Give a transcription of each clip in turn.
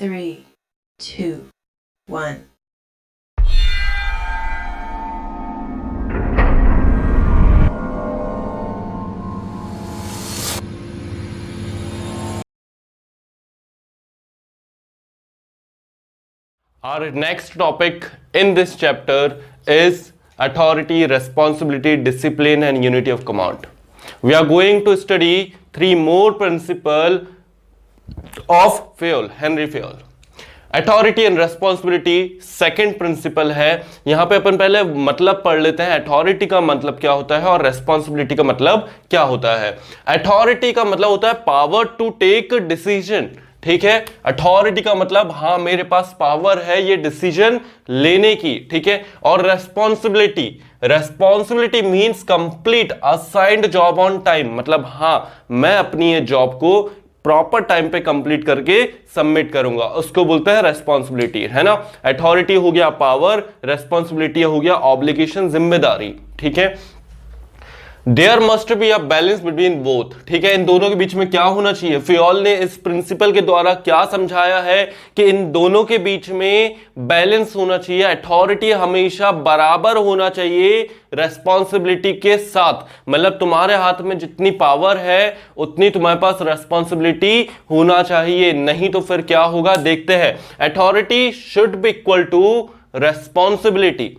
3, 2, 1. Our next topic in this chapter is authority, responsibility, discipline and unity of command. We are going to study three more principles of Fayol, Henry Fayol. Authority and responsibility second principle है. यहां पे अपन पहले मतलब पढ़ लेते हैं. Authority का मतलब क्या होता है और रिस्पॉन्सिबिलिटी का मतलब क्या होता है. अथॉरिटी का मतलब होता है पावर टू टेक डिसीजन. ठीक है, अथॉरिटी का मतलब हाँ मेरे पास पावर है ये डिसीजन लेने की. ठीक है, और responsibility means complete assigned job on time. मतलब हाँ मैं अपनी ये जॉब को प्रॉपर टाइम पे कंप्लीट करके सबमिट करूंगा, उसको बोलते हैं रेस्पॉन्सिबिलिटी. है ना, अथॉरिटी हो गया पावर, रेस्पॉन्सिबिलिटी हो गया ऑब्लिगेशन, जिम्मेदारी. ठीक है, there must be a balance between both. ठीक है, इन दोनों के बीच में क्या होना चाहिए. फियोल ने इस प्रिंसिपल के द्वारा क्या समझाया है कि इन दोनों के बीच में बैलेंस होना चाहिए. अथॉरिटी हमेशा बराबर होना चाहिए रेस्पॉन्सिबिलिटी के साथ. मतलब तुम्हारे हाथ में जितनी पावर है उतनी तुम्हारे पास रेस्पॉन्सिबिलिटी होना चाहिए, नहीं तो फिर क्या होगा देखते हैं. Authority should be equal to responsibility.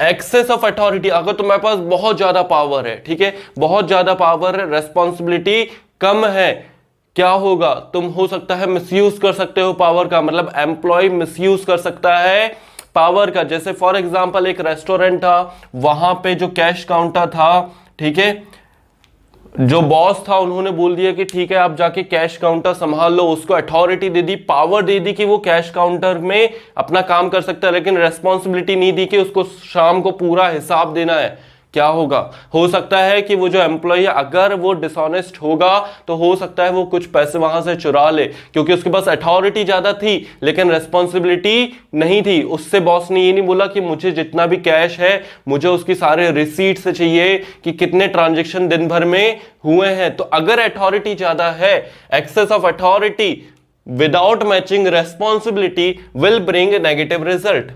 Excess of authority, अगर तुम्हारे पास बहुत ज्यादा पावर है, ठीक है बहुत ज्यादा पावर है, रेस्पॉन्सिबिलिटी कम है, क्या होगा तुम हो सकता है मिसयूज कर सकते हो पावर का. मतलब एम्प्लॉय मिसयूज कर सकता है पावर का. जैसे फॉर एग्जांपल एक रेस्टोरेंट था, वहां पे जो कैश काउंटर था, ठीक है जो बॉस था उन्होंने बोल दिया कि ठीक है आप जाके कैश काउंटर संभाल लो. उसको अथॉरिटी दे दी, पावर दे दी कि वो कैश काउंटर में अपना काम कर सकता है, लेकिन रेस्पॉन्सिबिलिटी नहीं दी कि उसको शाम को पूरा हिसाब देना है. क्या होगा, हो सकता है कि वो जो एम्प्लॉय है अगर वो डिसऑनेस्ट होगा तो हो सकता है वो कुछ पैसे वहां से चुरा ले, क्योंकि उसके पास अथॉरिटी ज्यादा थी लेकिन रेस्पॉन्सिबिलिटी नहीं थी. उससे बॉस ने ये नहीं बोला कि मुझे जितना भी कैश है मुझे उसकी सारे रिसीट से चाहिए कि कितने ट्रांजेक्शन दिन भर में हुए हैं. तो अगर अथॉरिटी ज्यादा है, excess of authority without matching responsibility will bring negative result.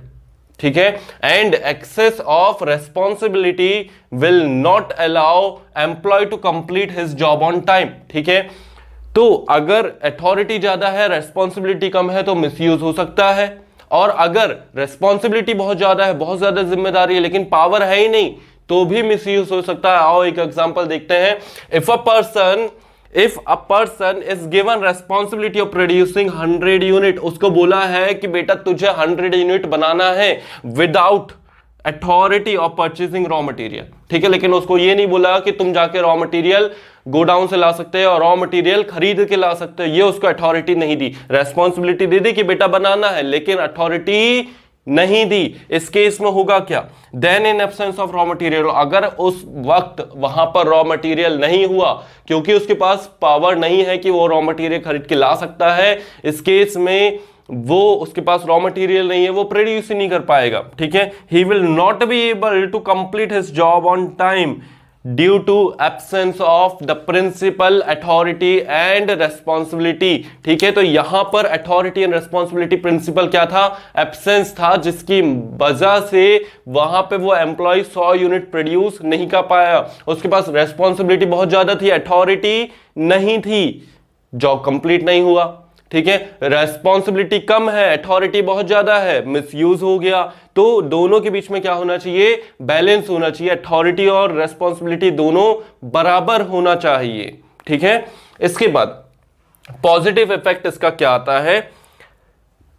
ठीक है, and excess of responsibility will not allow employee to complete his job on time. ठीक है, तो अगर अथॉरिटी ज्यादा है रेस्पॉन्सिबिलिटी कम है तो मिसयूज हो सकता है, और अगर रेस्पॉन्सिबिलिटी बहुत ज्यादा है, बहुत ज्यादा जिम्मेदारी है लेकिन पावर है ही नहीं तो भी मिसयूज हो सकता है. आओ एक एग्जांपल देखते हैं. If a person is given responsibility of producing 100 unit, उसको बोला है कि बेटा तुझे 100 यूनिट बनाना है without authority of purchasing raw material. ठीक है, लेकिन उसको ये नहीं बोला कि तुम जाके रॉ मटेरियल गोडाउन से ला सकते हो और रॉ मटेरियल खरीद के ला सकते हो. ये उसको अथॉरिटी नहीं दी. रेस्पॉन्सिबिलिटी दे दी कि बेटा बनाना है लेकिन अथॉरिटी नहीं दी. इस केस में होगा क्या, then in absence of raw material, अगर उस वक्त वहां पर रॉ मटेरियल नहीं हुआ क्योंकि उसके पास पावर नहीं है कि वो रॉ मटेरियल खरीद के ला सकता है, इस केस में वो उसके पास रॉ मटेरियल नहीं है, वो प्रोड्यूस ही नहीं कर पाएगा. ठीक है, he will not be able to complete his job on time due to absence of the principle authority and responsibility. ठीक है, तो यहां पर अथॉरिटी एंड रेस्पॉन्सिबिलिटी प्रिंसिपल क्या था, एब्सेंस था, जिसकी वजह से वहां पे वो एम्प्लॉय 100 यूनिट प्रोड्यूस नहीं कर पाया. उसके पास रेस्पॉन्सिबिलिटी बहुत ज्यादा थी, अथॉरिटी नहीं थी, जॉब कंप्लीट नहीं हुआ. ठीक है, रेस्पॉन्सिबिलिटी कम है, अथॉरिटी बहुत ज्यादा है, मिसयूज हो गया. तो दोनों के बीच में क्या होना चाहिए, बैलेंस होना चाहिए. अथॉरिटी और रेस्पॉन्सिबिलिटी दोनों बराबर होना चाहिए. ठीक है, इसके बाद पॉजिटिव इफेक्ट इसका क्या आता है.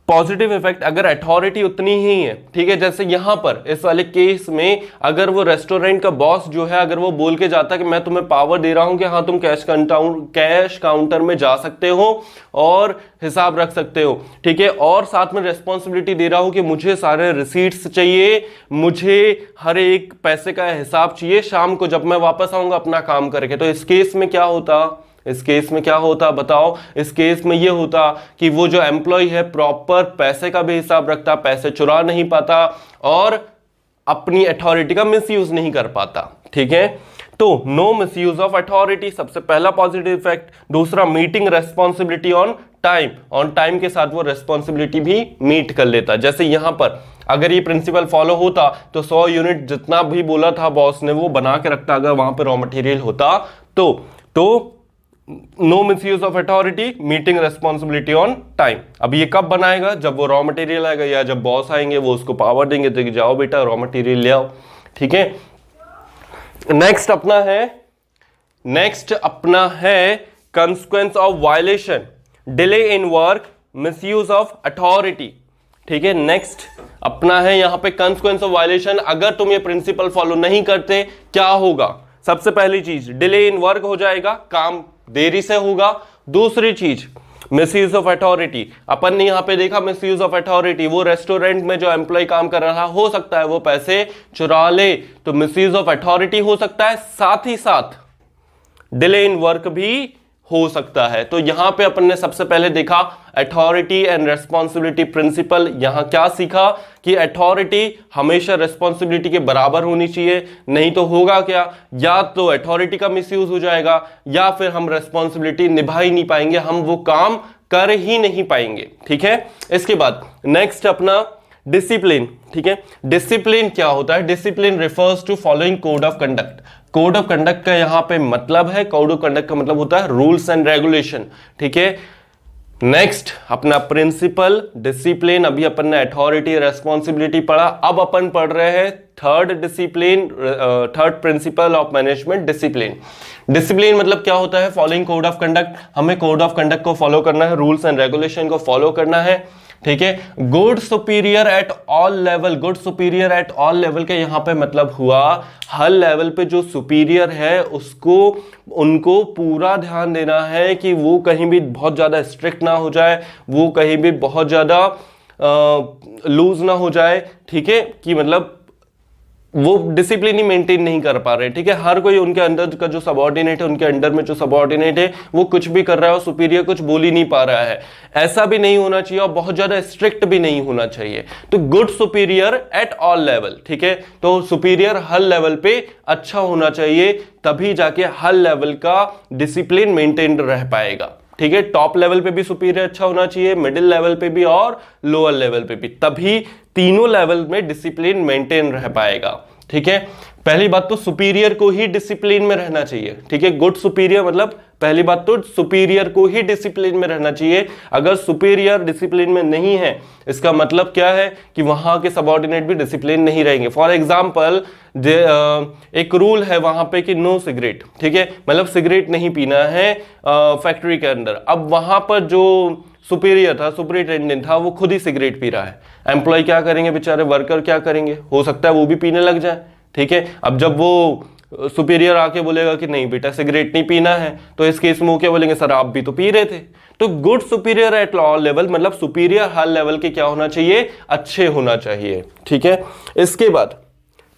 पॉजिटिव इफेक्ट, अगर अथॉरिटी उतनी ही है, ठीक है जैसे यहां पर इस वाले केस में अगर वो रेस्टोरेंट का बॉस जो है अगर वो बोल के जाता कि मैं तुम्हें पावर दे रहा हूं कि हाँ तुम कैश काउंटर में जा सकते हो और हिसाब रख सकते हो, ठीक है, और साथ में रेस्पॉन्सिबिलिटी दे रहा हूं कि मुझे सारे रिसीट्स चाहिए, मुझे हर एक पैसे का हिसाब चाहिए शाम को जब मैं वापस आऊंगा अपना काम करके. तो इस केस में क्या होता, इस केस में क्या होता बताओ. इस केस में यह होता कि वो जो एम्प्लॉय है प्रॉपर पैसे का भी हिसाब रखता, पैसे चुरा नहीं पाता और अपनी अथॉरिटी का मिसयूज नहीं कर पाता. ठीक है, तो नो मिसयूज ऑफ अथॉरिटी सबसे पहला पॉजिटिव इफेक्ट. दूसरा, meeting responsibility on time, on time के साथ वो रेस्पॉन्सिबिलिटी भी मीट कर लेता। जैसे यहां पर अगर ये प्रिंसिपल फॉलो होता तो 100 यूनिट जितना भी बोला था बॉस ने वो बना के रखता, अगर वहां पे रॉ मटेरियल होता तो no misuse of authority, meeting responsibility on time. अब ये कब बनाएगा? जब वो रॉ मटेरियल आएगा या जब बॉस आएंगे वो उसको पावर देंगे तो जाओ बेटा रॉ मटेरियल ले आओ। ठीक है, नेक्स्ट अपना है consequence of violation, delay in work, misuse of authority. ठीक है, नेक्स्ट अपना है यहां पे कंसिक्वेंस ऑफ वायलेशन। अगर तुम ये प्रिंसिपल फॉलो नहीं करते क्या होगा? सबसे पहली चीज डिले इन वर्क हो जाएगा, काम देरी से होगा। दूसरी चीज मिसयूज ऑफ अथॉरिटी, अपन ने यहां पे देखा मिसयूज ऑफ अथॉरिटी, वो रेस्टोरेंट में जो एम्प्लॉय काम कर रहा हो सकता है वो पैसे चुरा ले, तो मिसयूज ऑफ अथॉरिटी हो सकता है, साथ ही साथ डिले इन वर्क भी हो सकता है। तो यहां पे अपन ने सबसे पहले देखा अथॉरिटी एंड रेस्पॉन्सिबिलिटी प्रिंसिपल। यहां क्या सीखा कि अथॉरिटी हमेशा रेस्पॉन्सिबिलिटी के बराबर होनी चाहिए, नहीं तो होगा क्या, या तो अथॉरिटी का मिसयूज हो जाएगा या फिर हम रेस्पॉन्सिबिलिटी निभा ही नहीं पाएंगे, हम वो काम कर ही नहीं पाएंगे। ठीक है, इसके बाद नेक्स्ट अपना डिसिप्लिन। ठीक है, डिसिप्लिन क्या होता है? Discipline refers to following code of conduct. Code of conduct का यहां पे मतलब है, कोड ऑफ कंडक्ट का मतलब होता है रूल्स एंड रेगुलेशन। ठीक है, नेक्स्ट अपना प्रिंसिपल, डिसिप्लिन, अभी अपन ने अथॉरिटी रेस्पॉन्सिबिलिटी पढ़ा, अब अपन पढ़ रहे हैं third discipline, third principal of management, discipline. Discipline मतलब क्या होता है? फॉलोइंग कोड ऑफ कंडक्ट, हमें कोड ऑफ कंडक्ट को फॉलो करना है, रूल्स एंड रेगुलेशन को फॉलो करना है। ठीक है, good superior at all level, good superior at all level के यहां पे मतलब हुआ हर लेवल पे जो सुपीरियर है उनको पूरा ध्यान देना है कि वो कहीं भी बहुत ज्यादा स्ट्रिक्ट ना हो जाए, वो कहीं भी बहुत ज्यादा लूज ना हो जाए। ठीक है, कि मतलब वो डिसिप्लिन ही मेंटेन नहीं कर पा रहे। ठीक है, हर कोई उनके अंदर का जो सबऑर्डिनेट है, उनके अंडर में जो सबऑर्डिनेट है वो कुछ भी कर रहा है और सुपीरियर कुछ बोल ही नहीं पा रहा है, ऐसा भी नहीं होना चाहिए और बहुत ज्यादा स्ट्रिक्ट भी नहीं होना चाहिए। तो good superior at all level. ठीक है, तो सुपीरियर हर लेवल पे अच्छा होना चाहिए, तभी जाके हर लेवल का डिसिप्लिन मेंटेन रह पाएगा। ठीक है, टॉप लेवल पे भी सुपीरियर अच्छा होना चाहिए, मिडिल लेवल पे भी और लोअर लेवल पे भी, तभी तीनों लेवल में डिसिप्लिन मेंटेन रह पाएगा। ठीक है, पहली बात तो सुपीरियर को ही डिसिप्लिन में रहना चाहिए। ठीक है, गुड सुपीरियर मतलब पहली बात तो सुपीरियर को ही डिसिप्लिन में रहना चाहिए। अगर सुपीरियर डिसिप्लिन में नहीं है इसका मतलब क्या है कि वहां के सबऑर्डिनेट भी डिसिप्लिन नहीं रहेंगे। फॉर एग्जांपल एक रूल है वहां पे कि नो सिगरेट। ठीक है, मतलब सिगरेट नहीं पीना है फैक्ट्री के अंदर। अब वहां पर जो सुपीरियर था, सुपरिटेंडेंट था, वो खुद ही सिगरेट पी रहा है। एम्प्लॉय क्या करेंगे बेचारे, वर्कर क्या करेंगे? हो सकता है वो भी पीने लग जाए। ठीक है, अब जब वो सुपीरियर आके बोलेगा कि नहीं बेटा सिगरेट नहीं पीना है, तो इस केस में वो क्या बोलेंगे, सर आप भी तो पी रहे थे। तो good superior at all level मतलब सुपीरियर हर लेवल के क्या होना चाहिए, अच्छे होना चाहिए। ठीक है, इसके बाद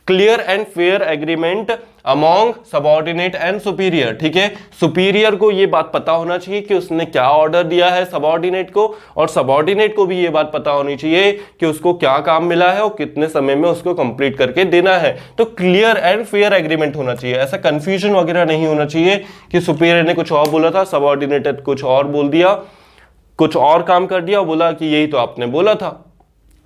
clear and fair agreement among subordinate and superior. ठीक है, सुपीरियर को यह बात पता होना चाहिए कि उसने क्या ऑर्डर दिया है सबऑर्डिनेट को, और सबऑर्डिनेट को भी यह बात पता होनी चाहिए कि उसको क्या काम मिला है और कितने समय में उसको कंप्लीट करके देना है। तो क्लियर एंड फेयर एग्रीमेंट होना चाहिए, ऐसा कंफ्यूजन वगैरह नहीं होना चाहिए कि सुपीरियर ने कुछ और बोला था, सबऑर्डिनेट कुछ और बोल दिया, कुछ और काम कर दिया और बोला कि यही तो आपने बोला था,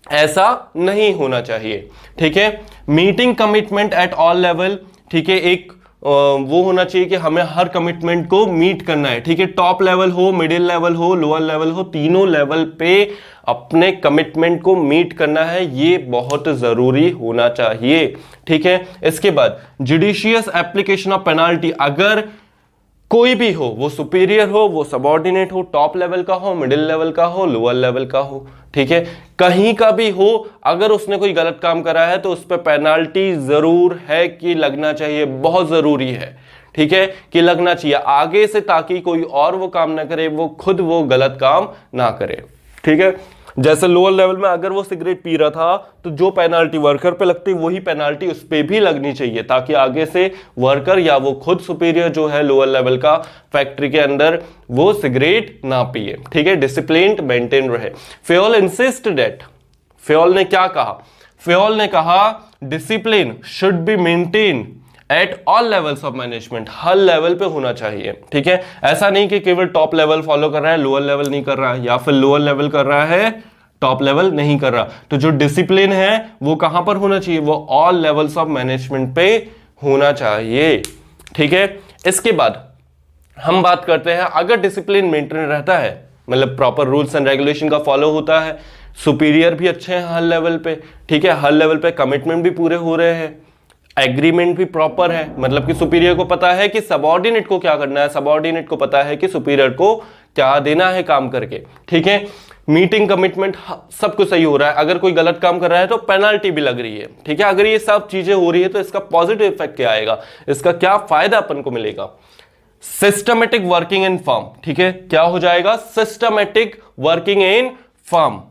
ऐसा नहीं होना चाहिए। ठीक है, meeting commitment at all level. ठीक है, एक वो होना चाहिए कि हमें हर कमिटमेंट को मीट करना है। ठीक है, टॉप लेवल हो, मिडिल लेवल हो, लोअर लेवल हो, तीनों लेवल पे अपने कमिटमेंट को मीट करना है, ये बहुत जरूरी होना चाहिए। ठीक है, इसके बाद जुडिशियस एप्लीकेशन ऑफ पेनाल्टी। अगर कोई भी हो, वो सुपीरियर हो, वो सबऑर्डिनेट हो, टॉप लेवल का हो, मिडिल लेवल का हो, लोअर लेवल का हो, ठीक है, कहीं का भी हो, अगर उसने कोई गलत काम करा है तो उस पर पेनाल्टी जरूर है कि लगना चाहिए, बहुत जरूरी है। ठीक है, कि लगना चाहिए आगे से, ताकि कोई और वो काम ना करे, वो खुद वो गलत काम ना करे। ठीक है, जैसे लोअर लेवल में अगर वो सिगरेट पी रहा था तो जो पेनाल्टी वर्कर पे लगती वही पेनाल्टी उस पे भी लगनी चाहिए, ताकि आगे से वर्कर या वो खुद सुपीरियर जो है लोअर लेवल का फैक्ट्री के अंदर वो सिगरेट ना पिए। ठीक है, डिसिप्लिन मेंटेन रहे। फेयोल इंसिस्ट दैट, फेयोल ने क्या कहा, फेयोल ने कहा discipline should be maintain at all levels of management, her level पे होना चाहिए, ठीक है। ऐसा नहीं कि केवल टॉप लेवल फॉलो कर रहा है, लोअर लेवल नहीं कर रहा है, या फिर लोअर लेवल कर रहा है टॉप लेवल नहीं कर रहा। तो जो डिसिप्लिन है वो कहां पर होना चाहिए, वो ऑल लेवल्स ऑफ मैनेजमेंट पे होना चाहिए, ठीक है। इसके बाद हम बात करते हैं, अगर डिसिप्लिन मेंटेन रहता है, मतलब प्रॉपर रूल्स एंड रेगुलेशन का फॉलो होता है, सुपीरियर भी अच्छे हैं हर लेवल पे, ठीक है, हर लेवल पे कमिटमेंट भी पूरे हो रहे हैं, एग्रीमेंट भी प्रॉपर है, मतलब कि सुपीरियर को पता है कि सबऑर्डिनेट को क्या करना है, सबऑर्डिनेट को पता है कि सुपीरियर को क्या देना है काम करके, ठीक है। मीटिंग कमिटमेंट सब कुछ सही हो रहा है, अगर कोई गलत काम कर रहा है तो पेनल्टी भी लग रही है, ठीक है। अगर ये सब चीजें हो रही है तो इसका पॉजिटिव इफेक्ट क्या आएगा, इसका क्या फायदा अपन को मिलेगा, सिस्टमेटिक वर्किंग इन फर्म, ठीक है, क्या हो जाएगा, सिस्टमेटिक वर्किंग इन फर्म,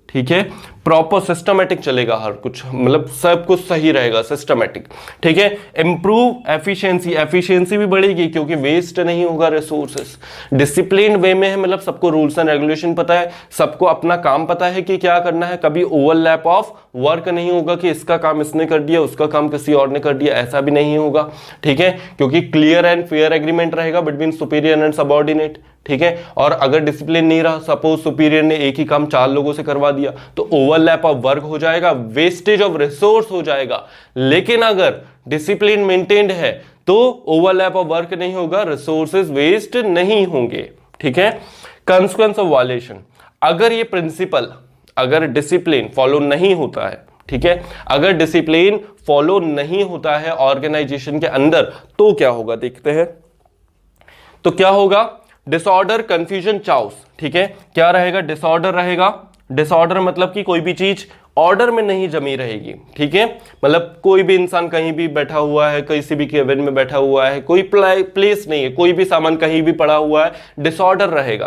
ठीक है, प्रॉपर सिस्टमेटिक चलेगा हर कुछ, मतलब सब कुछ सही रहेगा सिस्टमेटिक, ठीक है। इंप्रूव एफिशिएंसी, एफिशिएंसी भी बढ़ेगी क्योंकि वेस्ट नहीं होगा रिसोर्सेस, डिसिप्लिन वे में है, मतलब सबको रूल्स एंड रेगुलेशन पता है, सबको अपना काम पता है कि क्या करना है, कभी ओवरलैप ऑफ वर्क नहीं होगा कि इसका काम इसने कर दिया उसका काम किसी और ने कर दिया, ऐसा भी नहीं होगा, ठीक है, क्योंकि क्लियर एंड फेयर एग्रीमेंट रहेगा बिटवीन सुपीरियर एंड सबऑर्डिनेट, ठीक है। और अगर डिसिप्लिन नहीं रहा, सपोज सुपीरियर ने एक ही काम 4 लोगों से करवा दिया, तो ओवरलैप ऑफ वर्क हो जाएगा, वेस्टेज ऑफ रिसोर्स हो जाएगा। लेकिन अगर डिसिप्लिन मेंटेन्ड है तो ओवरलैप ऑफ वर्क नहीं होगा, रिसोर्सेज वेस्ट नहीं होंगे, ठीक है। कंसिक्वेंस ऑफ वायलेशन, अगर ये प्रिंसिपल, अगर डिसिप्लिन फॉलो नहीं होता है, ठीक है, अगर डिसिप्लिन फॉलो नहीं होता है ऑर्गेनाइजेशन के अंदर, तो क्या होगा देखते हैं। तो क्या होगा, डिसऑर्डर, कंफ्यूजन, चाउस, ठीक है, क्या रहेगा, डिसऑर्डर रहेगा, डिसऑर्डर मतलब कि कोई भी चीज ऑर्डर में नहीं जमी रहेगी, ठीक है, मतलब कोई भी इंसान कहीं भी बैठा हुआ है, किसी भी केबिन में बैठा हुआ है, कोई प्लेस नहीं है, कोई भी सामान कहीं भी पड़ा हुआ है, डिसऑर्डर रहेगा।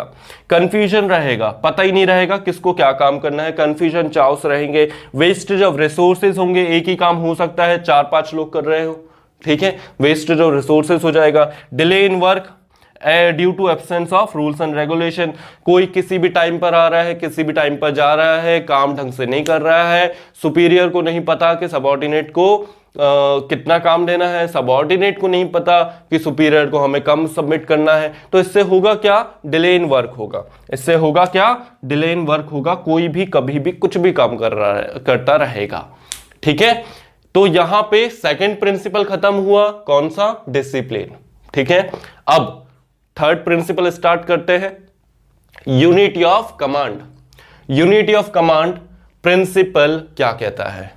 कंफ्यूजन रहेगा, पता ही नहीं रहेगा किसको क्या काम करना है, कंफ्यूजन, चाउस रहेंगे। वेस्टेज ऑफ रिसोर्सेज होंगे, एक ही काम हो सकता है 4-5 लोग कर रहे हो, ठीक है, वेस्टेज ऑफ रिसोर्सेज हो जाएगा। Delay in work due to absence of rules and regulation, कोई किसी भी टाइम पर आ रहा है, किसी भी टाइम पर जा रहा है, काम ढंग से नहीं कर रहा है, सुपीरियर को नहीं पता कि सबऑर्डिनेट को कितना काम देना है, सबऑर्डिनेट को नहीं पता कि सुपीरियर को हमें कम सबमिट करना है, तो इससे होगा क्या, डिले इन वर्क होगा, इससे होगा क्या, डिले इन वर्क होगा, कोई भी कभी भी कुछ भी काम कर रहा है, करता रहेगा, ठीक है। तो यहां पे सेकंड प्रिंसिपल खत्म हुआ, कौन सा, डिसिप्लिन, ठीक है। अब थर्ड प्रिंसिपल स्टार्ट करते हैं, unity of command. Unity of command principle क्या कहता है,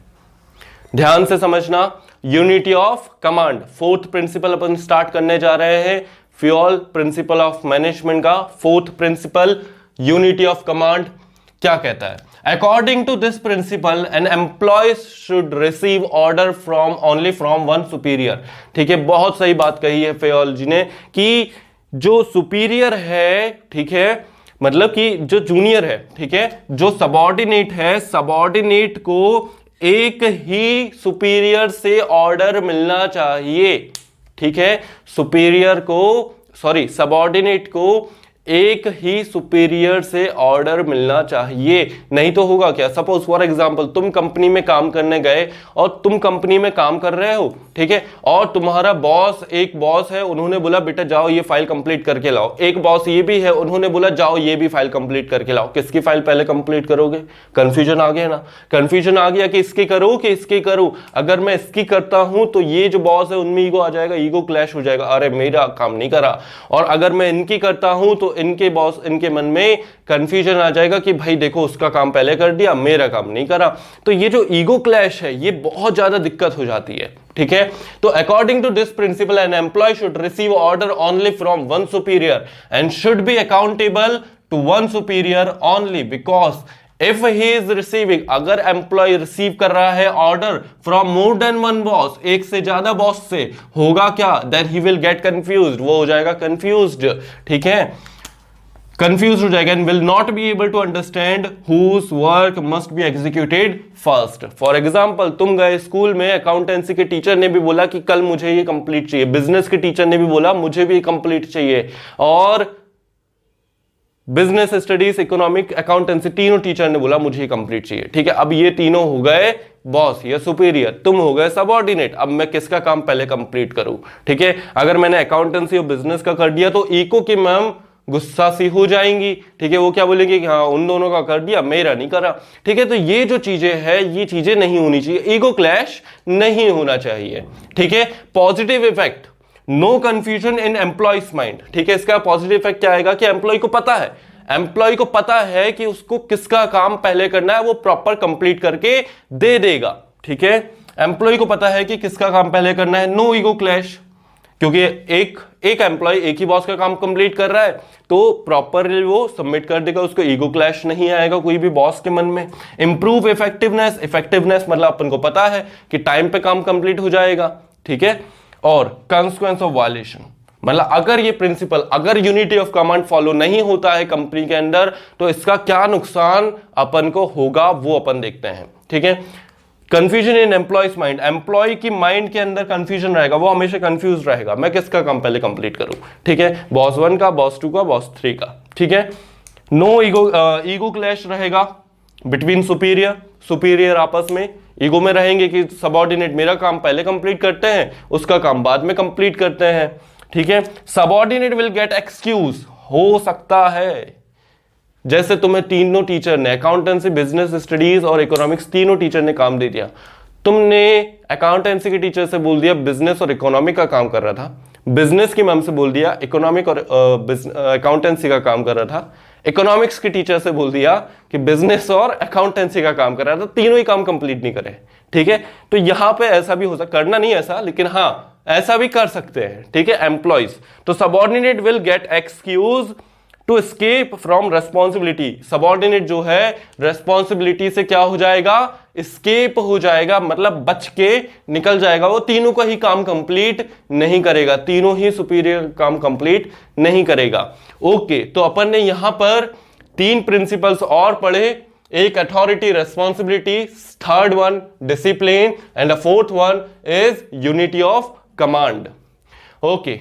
ध्यान से समझना, unity of command fourth principle अपन स्टार्ट करने जा रहे हैं, फ्यूल प्रिंसिपल ऑफ मैनेजमेंट का fourth principle, unity of command क्या कहता है। According to this principle an employee should receive order from only from one superior, ठीक है, बहुत सही बात कही है फ्यूल जी ने कि जो सुपीरियर है, ठीक है, मतलब कि जो जूनियर है, ठीक है, जो सबऑर्डिनेट है, सबऑर्डिनेट को एक ही सुपीरियर से ऑर्डर मिलना चाहिए, ठीक है, सुपीरियर को, सॉरी, सबऑर्डिनेट को एक ही सुपीरियर से ऑर्डर मिलना चाहिए, नहीं तो होगा क्या, सपोज फॉर एग्जांपल तुम कंपनी में काम करने गए और तुम कंपनी में काम कर रहे हो, ठीक है, और तुम्हारा बॉस, एक बॉस है, उन्होंने बोला बेटा जाओ ये फाइल कंप्लीट करके लाओ, एक बॉस ये भी है, उन्होंने बोला जाओ ये भी फाइल कंप्लीट करके लाओ, किसकी फाइल पहले कंप्लीट करोगे, कंफ्यूजन आ गया ना, कंफ्यूजन आ गया कि इसकी करो कि इसकी करो, अगर मैं इसकी करता हूं तो ये जो बॉस है उनमें ईगो आ जाएगा, ईगो क्लैश हो जाएगा, अरे मेरा काम नहीं करा, और अगर मैं इनकी करता हूं तो इनके बॉस, इनके मन में कंफ्यूजन आ जाएगा कि भाई देखो उसका काम पहले कर दिया, मेरा काम नहीं करा, तो ये जो ईगो क्लैश है ये बहुत ज्यादा दिक्कत हो जाती है, ठीक है। तो according to this principle an employee should receive order only from one superior and should be accountable to one superior only because if he is receiving, अगर एम्प्लॉय रिसीव कर रहा है order from more than one boss, एक से ज्यादा boss से, होगा क्या, then he will get confused, वो हो जाएगा कंफ्यूज्ड, ठीक है, कंफ्यूज हो जाएगा and will not be able to understand whose work must be executed first. For example तुम गए स्कूल में, अकाउंटेंसी के टीचर ने भी बोला कि कल मुझे ये कंप्लीट चाहिए, बिजनेस के टीचर ने भी बोला मुझे भी कंप्लीट चाहिए, और बिजनेस स्टडीज, इकोनॉमिक, अकाउंटेंसी, तीनों टीचर ने बोला मुझे कंप्लीट चाहिए, ठीक है। अब ये तीनों हो गए बॉस या सुपीरियर, तुम हो गए सबऑर्डिनेट। अब मैं किसका काम पहले कंप्लीट करूं? ठीक है, अगर मैंने अकाउंटेंसी और बिजनेस का कर दिया तो इको की मैम गुस्सा सी हो जाएंगी। ठीक है, वो क्या बोलेंगे कि हाँ उन दोनों का कर दिया, मेरा नहीं करा। ठीक है, तो ये जो चीजें हैं ये चीजें नहीं होनी चाहिए, ईगो क्लैश नहीं होना चाहिए। ठीक है, positive effect, no confusion in employees mind. ठीक है, इसका पॉजिटिव इफेक्ट क्या आएगा कि एम्प्लॉय को पता है, एम्प्लॉय को पता है कि उसको किसका काम पहले करना है, वो प्रॉपर कंप्लीट करके दे देगा। ठीक है, एम्प्लॉय को पता है कि किसका काम पहले करना है, नो ईगो क्लैश, क्योंकि एक एम्प्लॉय एक ही बॉस का काम कंप्लीट कर रहा है तो प्रॉपरली वो सबमिट कर देगा, उसको ईगो क्लैश नहीं आएगा कोई भी बॉस के मन में। इंप्रूव इफेक्टिवनेस, इफेक्टिवनेस मतलब अपन को पता है कि टाइम पे काम कंप्लीट हो जाएगा। ठीक है, और कॉन्सिक्वेंस ऑफ वायलेशन, मतलब अगर ये प्रिंसिपल, अगर यूनिटी ऑफ कमांड फॉलो नहीं होता है कंपनी के अंदर तो इसका क्या नुकसान अपन को होगा वो अपन देखते हैं। ठीक है, confusion in employees mind, employee की माइंड के अंदर कंफ्यूजन रहेगा, वो हमेशा कंफ्यूज रहेगा, मैं किसका काम पहले कंप्लीट करूं। ठीक है, बॉस 1 का, बॉस 2 का, बॉस 3 का। ठीक है, नो ईगो क्लैश रहेगा बिटवीन सुपीरियर आपस में ईगो में रहेंगे कि सबऑर्डिनेट मेरा काम पहले कंप्लीट करते हैं, उसका काम बाद में कंप्लीट करते हैं। ठीक है, सबऑर्डिनेट विल गेट एक्सक्यूज, हो सकता है जैसे तुम्हें तीनों टीचर ने, अकाउंटेंसी, बिजनेस स्टडीज और इकोनॉमिक्स, तीनों टीचर ने काम दे दिया, तुमने अकाउंटेंसी के टीचर से बोल दिया बिजनेस और इकोनॉमिक का काम कर रहा था, बिजनेस की मैम से बोल दिया इकोनॉमिक और अकाउंटेंसी का काम कर रहा था, इकोनॉमिक्स के टीचर से बोल दिया कि बिजनेस और अकाउंटेंसी का काम कर रहा था, तीनों ही काम कंप्लीट नहीं करे। ठीक है, तो यहां पे ऐसा भी हो सकता, करना नहीं ऐसा, लेकिन हाँ ऐसा भी कर सकते हैं। ठीक है, एम्प्लॉयज, तो subordinate will get excuse to escape from responsibility, subordinate जो है रेस्पॉन्सिबिलिटी से क्या हो जाएगा, एस्केप हो जाएगा, मतलब बच के निकल जाएगा, वो तीनों का ही काम कंप्लीट नहीं करेगा, तीनों ही सुपीरियर काम कंप्लीट नहीं करेगा। ओके, तो अपन ने यहां पर 3 प्रिंसिपल्स और पढ़े, एक authority responsibility, third one discipline and the fourth one is unity of command. Okay.